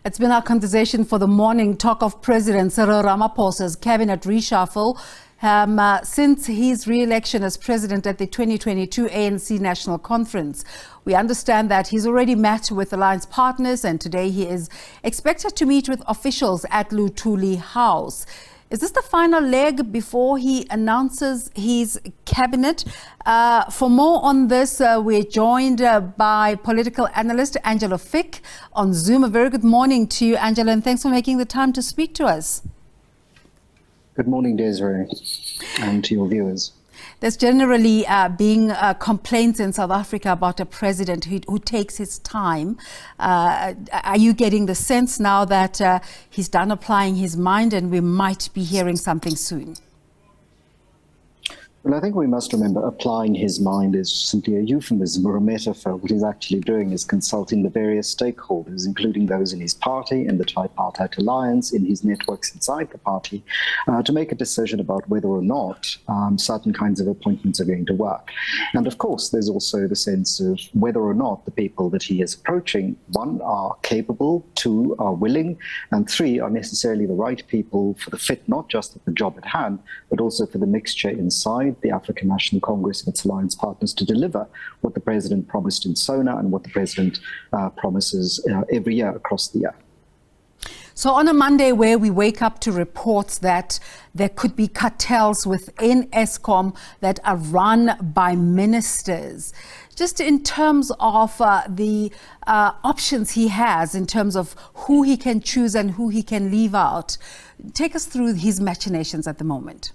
It's been our conversation for the morning. Talk of President Cyril Ramaphosa's cabinet reshuffle. Since his re-election as president at the 2022 ANC National Conference. We understand that he's already met with alliance partners and today he is expected to meet with officials at Luthuli House. Is this the final leg before he announces his cabinet? For more on this, we're joined by political analyst Angelo Fick on Zoom. A very good morning to you, Angelo, and thanks for making the time to speak to us. Good morning, Desiree, and to your viewers. There's generally being complaints in South Africa about a president who takes his time. Are you getting the sense now that he's done applying his mind and we might be hearing something soon? Well, I think we must remember applying his mind is simply a euphemism or a metaphor. What he's actually doing is consulting the various stakeholders, including those in his party, in the tripartite alliance, in his networks inside the party, to make a decision about whether or not certain kinds of appointments are going to work. And of course, there's also the sense of whether or not the people that he is approaching, one, are capable, two, are willing, and three, are necessarily the right people for the fit, not just of the job at hand, but also for the mixture inside the African National Congress and its alliance partners to deliver what the president promised in Sona and what the president promises every year across the year. So on a Monday where we wake up to reports that there could be cartels within Eskom that are run by ministers, just in terms of the options he has, in terms of who he can choose and who he can leave out, take us through his machinations at the moment.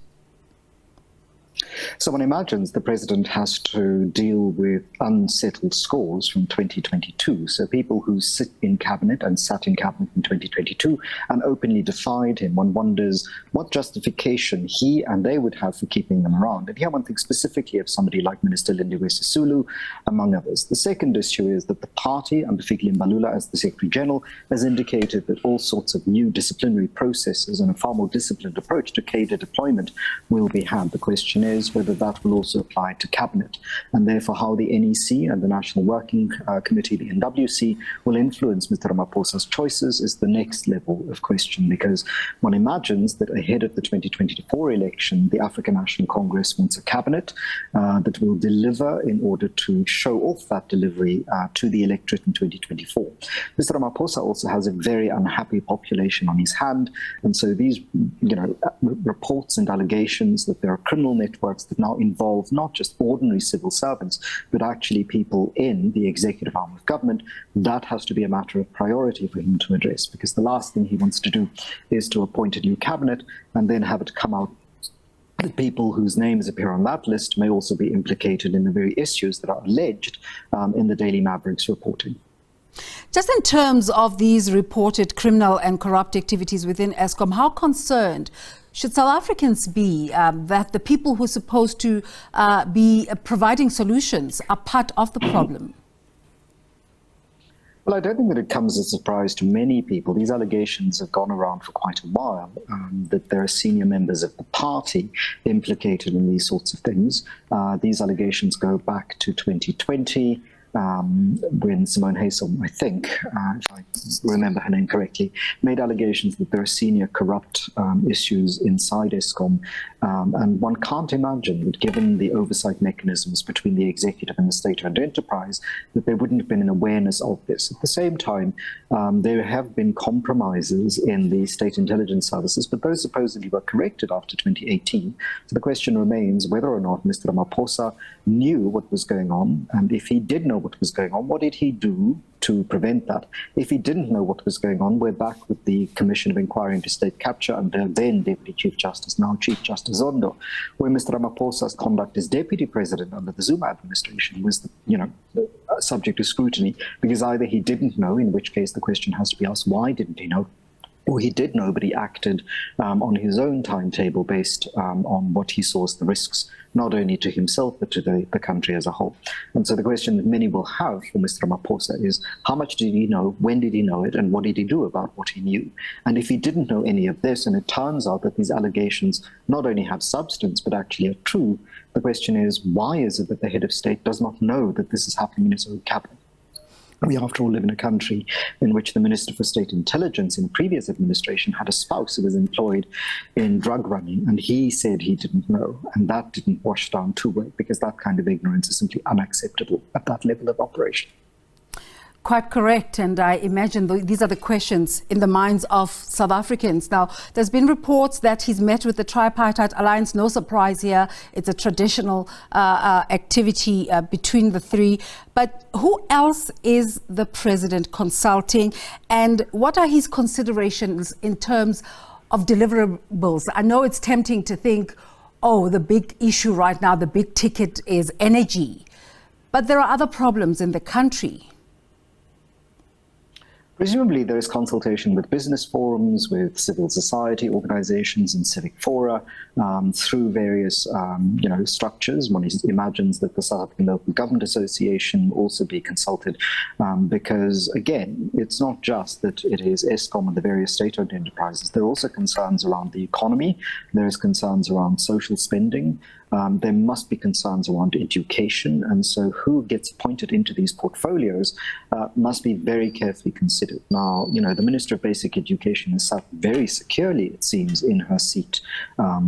So one imagines the president has to deal with unsettled scores from 2022. So people who sit in cabinet and sat in cabinet in 2022 and openly defied him. One wonders what justification he and they would have for keeping them around. And here one thinks specifically of somebody like Minister Lindiwe Sisulu, among others. The second issue is that the party, and particularly Mbalula as the Secretary General, has indicated that all sorts of new disciplinary processes and a far more disciplined approach to cadre deployment will be had. The question is whether that will also apply to cabinet, and therefore how the NEC and the National Working Committee, the NWC, will influence Mr. Ramaphosa's choices is the next level of question, because one imagines that ahead of the 2024 election, the African National Congress wants a cabinet that will deliver in order to show off that delivery to the electorate in 2024. Mr. Ramaphosa also has a very unhappy population on his hand, and so these reports and allegations that there are criminal networks that now involve not just ordinary civil servants, but actually people in the executive arm of government, that has to be a matter of priority for him to address, because the last thing he wants to do is to appoint a new cabinet and then have it come out that people whose names appear on that list may also be implicated in the very issues that are alleged in the Daily Maverick's reporting. Just in terms of these reported criminal and corrupt activities within Eskom, how concerned should South Africans be that the people who are supposed to be providing solutions are part of the problem? Well, I don't think that it comes as a surprise to many people. These allegations have gone around for quite a while, that there are senior members of the party implicated in these sorts of things. These allegations go back to 2020. When Simone Haysom, I think, if I remember her name correctly, made allegations that there are senior corrupt issues inside Eskom. And one can't imagine that given the oversight mechanisms between the executive and the state-owned enterprise, that there wouldn't have been an awareness of this. At the same time, there have been compromises in the state intelligence services, but those supposedly were corrected after 2018. So the question remains whether or not Mr. Ramaphosa knew what was going on, and if he did know what was going on, what did he do to prevent that? If he didn't know what was going on, we're back with the Commission of Inquiry into State Capture under then Deputy Chief Justice, now Chief Justice Zondo, where Mr. Ramaphosa's conduct as Deputy President under the Zuma administration was, subject to scrutiny, because either he didn't know, in which case the question has to be asked, why didn't he know? Or he did know, but he acted on his own timetable based on what he saw as the risks, not only to himself, but to the country as a whole. And so the question that many will have for Mr. Ramaphosa is, how much did he know, when did he know it, and what did he do about what he knew? And if he didn't know any of this, and it turns out that these allegations not only have substance, but actually are true, the question is, why is it that the head of state does not know that this is happening in his own cabinet? We, after all, live in a country in which the Minister for State Intelligence in previous administration had a spouse who was employed in drug running, and he said he didn't know, and that didn't wash down too well, because that kind of ignorance is simply unacceptable at that level of operation. Quite correct, and I imagine these are the questions in the minds of South Africans. Now, there's been reports that he's met with the Tripartite Alliance. No surprise here. It's a traditional activity between the three. But who else is the president consulting, and what are his considerations in terms of deliverables? I know it's tempting to think, oh, the big issue right now, the big ticket is energy. But there are other problems in the country. Presumably, there is consultation with business forums, with civil society organizations and civic fora through various structures. One imagines that the South African Local Government Association will also be consulted because, again, it's not just that it is Eskom and the various state-owned enterprises. There are also concerns around the economy. There is concerns around social spending. There must be concerns around education, and so who gets appointed into these portfolios must be very carefully considered. Now, the Minister of Basic Education is sat very securely, it seems, in her seat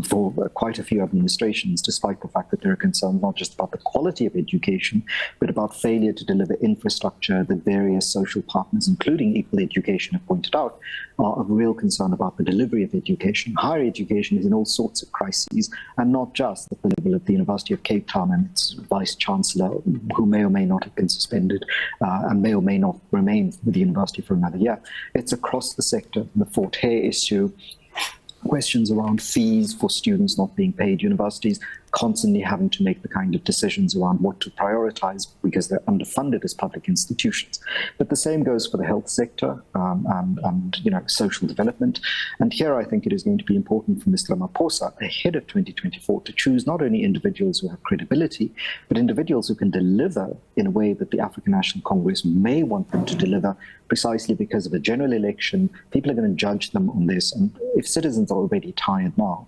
for quite a few administrations, despite the fact that there are concerns not just about the quality of education, but about failure to deliver infrastructure that various social partners, including Equal Education, have pointed out are of real concern about the delivery of education. Higher education is in all sorts of crises, and not just at the level of the University of Cape Town and its Vice-Chancellor, who may or may not have been suspended and may or may not remain with the university for another year. It's across the sector. The Fort Hare issue, questions around fees for students not being paid, universities constantly having to make the kind of decisions around what to prioritize because they're underfunded as public institutions. But the same goes for the health sector and social development. And here I think it is going to be important for Mr. Ramaphosa ahead of 2024 to choose not only individuals who have credibility, but individuals who can deliver in a way that the African National Congress may want them to deliver, precisely because of a general election. People are going to judge them on this. And if citizens are already tired now,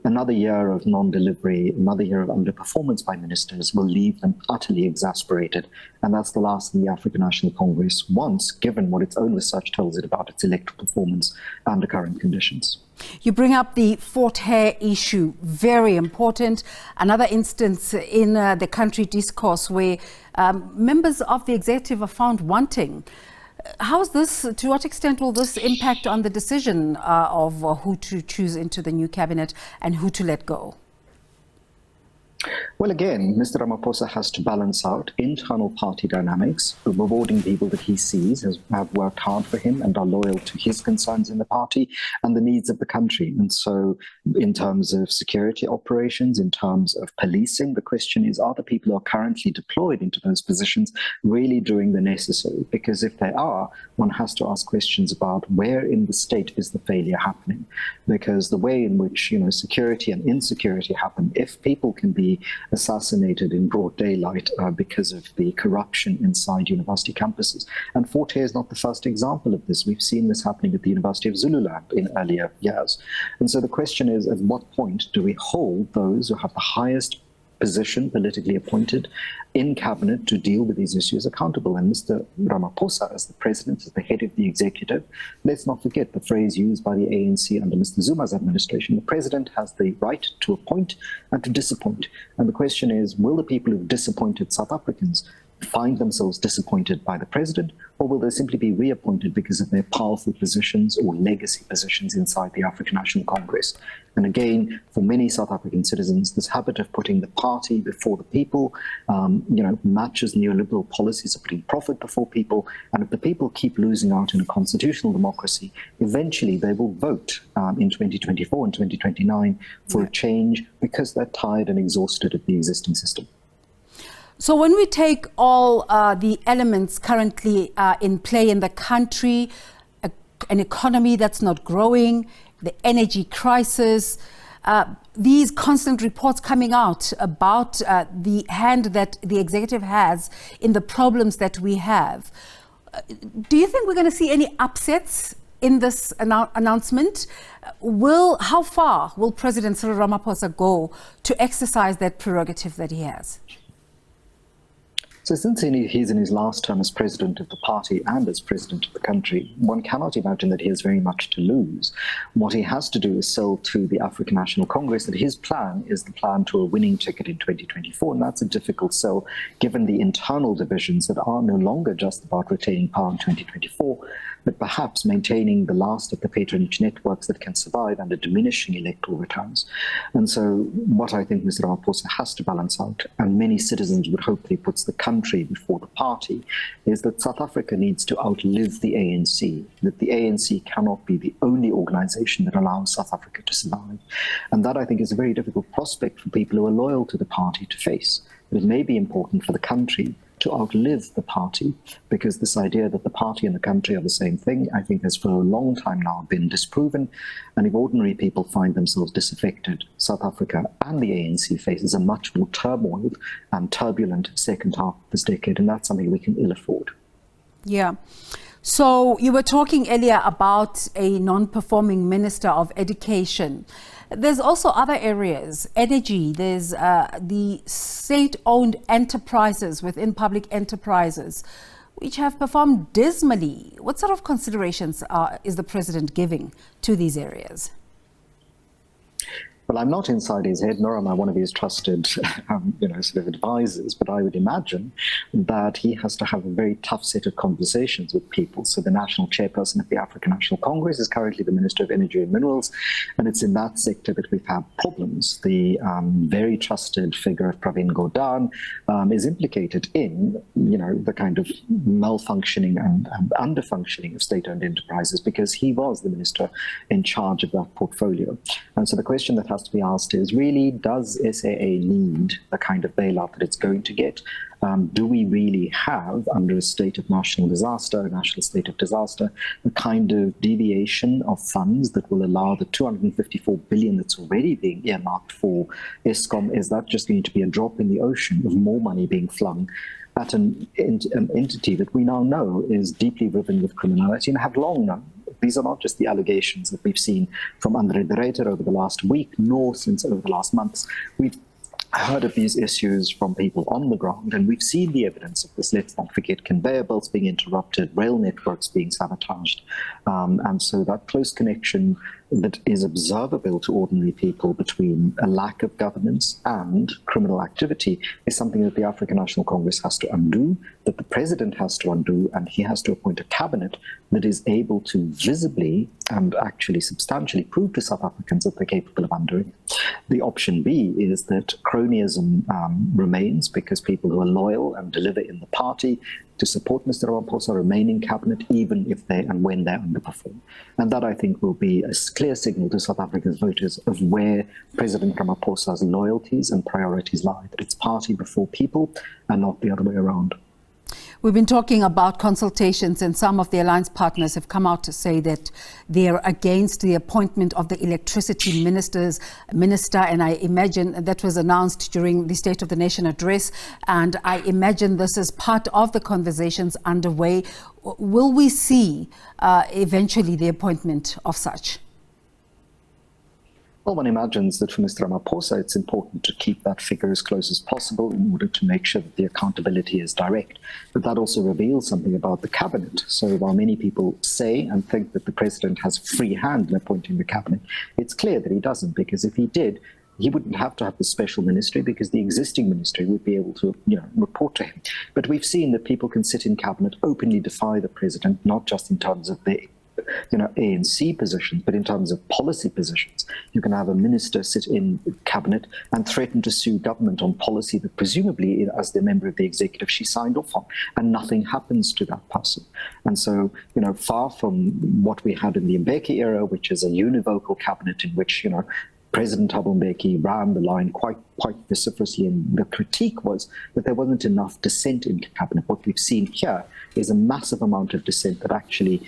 another year of non-delivery, another year of underperformance by ministers will leave them utterly exasperated. And that's the last thing the African National Congress wants, given what its own research tells it about its electoral performance under current conditions. You bring up the Fort Hare issue, very important. Another instance in the country discourse where members of the executive are found wanting. How's this, to what extent will this impact on the decision of who to choose into the new cabinet and who to let go? Well, again, Mr. Ramaphosa has to balance out internal party dynamics, rewarding people that he sees have worked hard for him and are loyal to his concerns in the party, and the needs of the country. And so in terms of security operations, in terms of policing, the question is, are the people who are currently deployed into those positions really doing the necessary? Because if they are, one has to ask questions about where in the state is the failure happening. Because the way in which security and insecurity happen, if people can be assassinated in broad daylight because of the corruption inside university campuses. And Fort Hare is not the first example of this. We've seen this happening at the University of Zululand in earlier years. And so the question is, at what point do we hold those who have the highest position politically appointed in cabinet to deal with these issues accountable? And Mr. Ramaphosa, as the president, as the head of the executive, let's not forget the phrase used by the ANC under Mr. Zuma's administration: the president has the right to appoint and to disappoint. And the question is, will the people who've disappointed South Africans find themselves disappointed by the president, or will they simply be reappointed because of their powerful positions or legacy positions inside the African National Congress? And again, for many South African citizens, this habit of putting the party before the people, matches neoliberal policies of putting profit before people. And if the people keep losing out in a constitutional democracy, eventually they will vote in 2024 and 2029 for a change because they're tired and exhausted of the existing system. So when we take all the elements currently in play in the country, an economy that's not growing, the energy crisis, these constant reports coming out about the hand that the executive has in the problems that we have, do you think we're going to see any upsets in this announcement? How far will President Cyril Ramaphosa go to exercise that prerogative that he has? So since he's in his last term as president of the party and as president of the country, one cannot imagine that he has very much to lose. What he has to do is sell to the African National Congress that his plan is the plan to a winning ticket in 2024, and that's a difficult sell given the internal divisions that are no longer just about retaining power in 2024, but perhaps maintaining the last of the patronage networks that can survive under diminishing electoral returns. And so what I think Mr. Ramaphosa has to balance out, and many citizens would hope that he puts the country before the party, is that South Africa needs to outlive the ANC, that the ANC cannot be the only organization that allows South Africa to survive. And that, I think, is a very difficult prospect for people who are loyal to the party to face. It may be important for the country to outlive the party, because this idea that the party and the country are the same thing, I think, has for a long time now been disproven. And if ordinary people find themselves disaffected, South Africa and the ANC faces a much more turmoil and turbulent second half of this decade, and that's something we can ill afford. Yeah. So you were talking earlier about a non-performing Minister of Education. There's also other areas, energy, there's the state-owned enterprises within public enterprises, which have performed dismally. What sort of considerations is the president giving to these areas? Well, I'm not inside his head, nor am I one of his trusted, sort of advisors, but I would imagine that he has to have a very tough set of conversations with people. So the national chairperson of the African National Congress is currently the Minister of Energy and Minerals, and it's in that sector that we've had problems. The very trusted figure of Pravin Gordhan is implicated in, the kind of malfunctioning and underfunctioning of state-owned enterprises, because he was the minister in charge of that portfolio. And so the question that has to be asked is, really, does SAA need the kind of bailout that it's going to get? Do we really have, under a state of national disaster, a national state of disaster, the kind of deviation of funds that will allow the 254 billion that's already being earmarked for Eskom? Is that just going to be a drop in the ocean of more money being flung at an entity that we now know is deeply riven with criminality and have long known? These are not just the allegations that we've seen from Andre de Ruyter over the last week, nor since over the last months. We've heard of these issues from people on the ground, and we've seen the evidence of this. Let's not forget conveyor belts being interrupted, rail networks being sabotaged. And so that close connection that is observable to ordinary people between a lack of governance and criminal activity is something that the African National Congress has to undo, that the president has to undo, and he has to appoint a cabinet that is able to visibly and actually substantially prove to South Africans that they're capable of undoing it. The option B is that cronyism remains, because people who are loyal and deliver in the party to support Mr. Ramaphosa remain in cabinet, even if they and when they underperform. And that, I think, will be a clear signal to South African voters of where President Ramaphosa's loyalties and priorities lie, that it's party before people and not the other way around. We've been talking about consultations, and some of the alliance partners have come out to say that they're against the appointment of the electricity minister, and I imagine that was announced during the State of the Nation address, and I imagine this is part of the conversations underway. Will we see eventually the appointment of such? Well, one imagines that for Mr. Ramaphosa, it's important to keep that figure as close as possible in order to make sure that the accountability is direct. But that also reveals something about the cabinet. So while many people say and think that the president has free hand in appointing the cabinet, it's clear that he doesn't, because if he did, he wouldn't have to have the special ministry, because the existing ministry would be able to, report to him. But we've seen that people can sit in cabinet, openly defy the president, not just in terms of the ANC positions, but in terms of policy positions. You can have a minister sit in cabinet and threaten to sue government on policy that presumably, as the member of the executive, she signed off on, and nothing happens to that person. And so, far from what we had in the Mbeki era, which is a univocal cabinet in which, President Thabo Mbeki ran the line quite vociferously, and the critique was that there wasn't enough dissent in cabinet. What we've seen here is a massive amount of dissent that actually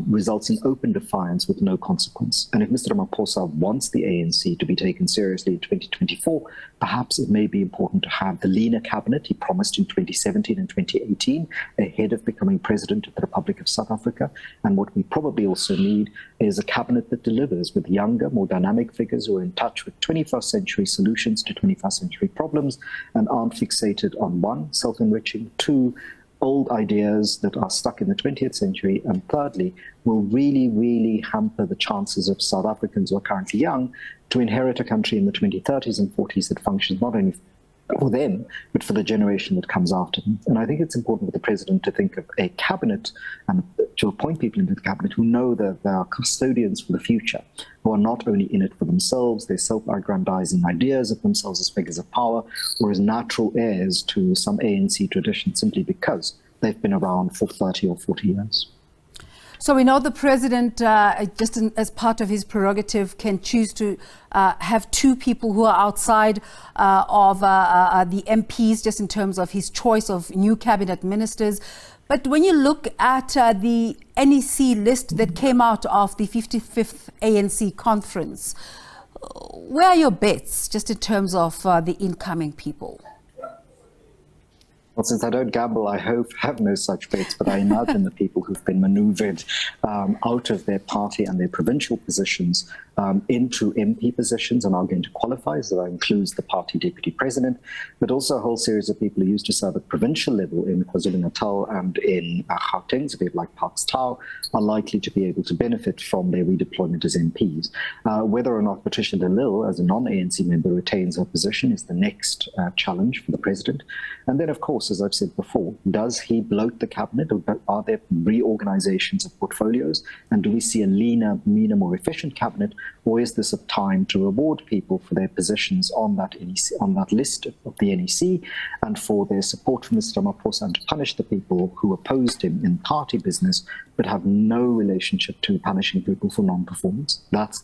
results in open defiance with no consequence. And if Mr. Ramaphosa wants the ANC to be taken seriously in 2024, perhaps it may be important to have the leaner cabinet he promised in 2017 and 2018 ahead of becoming president of the Republic of South Africa. And what we probably also need is a cabinet that delivers, with younger, more dynamic figures who are in touch with 21st century solutions to 21st century problems and aren't fixated on one, self-enriching, two, old ideas that are stuck in the 20th century, and thirdly, will really, really hamper the chances of South Africans who are currently young to inherit a country in the 2030s and 40s that functions not only for them, but for the generation that comes after them. And I think it's important for the president to think of a cabinet and to appoint people into the cabinet who know that they are custodians for the future, who are not only in it for themselves, they're self-aggrandizing ideas of themselves as figures of power or as natural heirs to some ANC tradition simply because they've been around for 30 or 40 years. So we know the president, as part of his prerogative, can choose to have two people who are outside of the MPs, just in terms of his choice of new cabinet ministers. But when you look at the NEC list that came out of the 55th ANC conference, where are your bets, just in terms of the incoming people? Well, since I don't gamble, I have no such bets, but I imagine the people who've been maneuvered out of their party and their provincial positions into MP positions and are going to qualify. So that includes the party deputy president, but also a whole series of people who used to serve at provincial level in KwaZulu-Natal and in Gauteng, so people like Parks Tau, are likely to be able to benefit from their redeployment as MPs. Whether or not Patricia de Lille, as a non-ANC member, retains her position is the next challenge for the president. And then, of course, as I've said before, does he bloat the cabinet, or are there reorganizations of portfolios? And do we see a leaner, meaner, more efficient cabinet, or is this a time to reward people for their positions on that NEC, on that list of the NEC, and for their support for Mr. Ramaphosa, and to punish the people who opposed him in party business, but have no relationship to punishing people for non-performance? That's,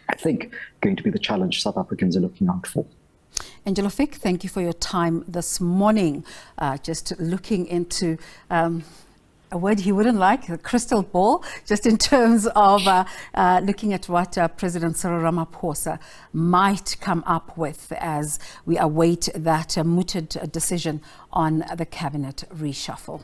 I think, going to be the challenge South Africans are looking out for. Angelo Fick, thank you for your time this morning. Just looking into a word he wouldn't like, a crystal ball, just in terms of looking at what President Cyril Ramaphosa might come up with as we await that mooted decision on the cabinet reshuffle.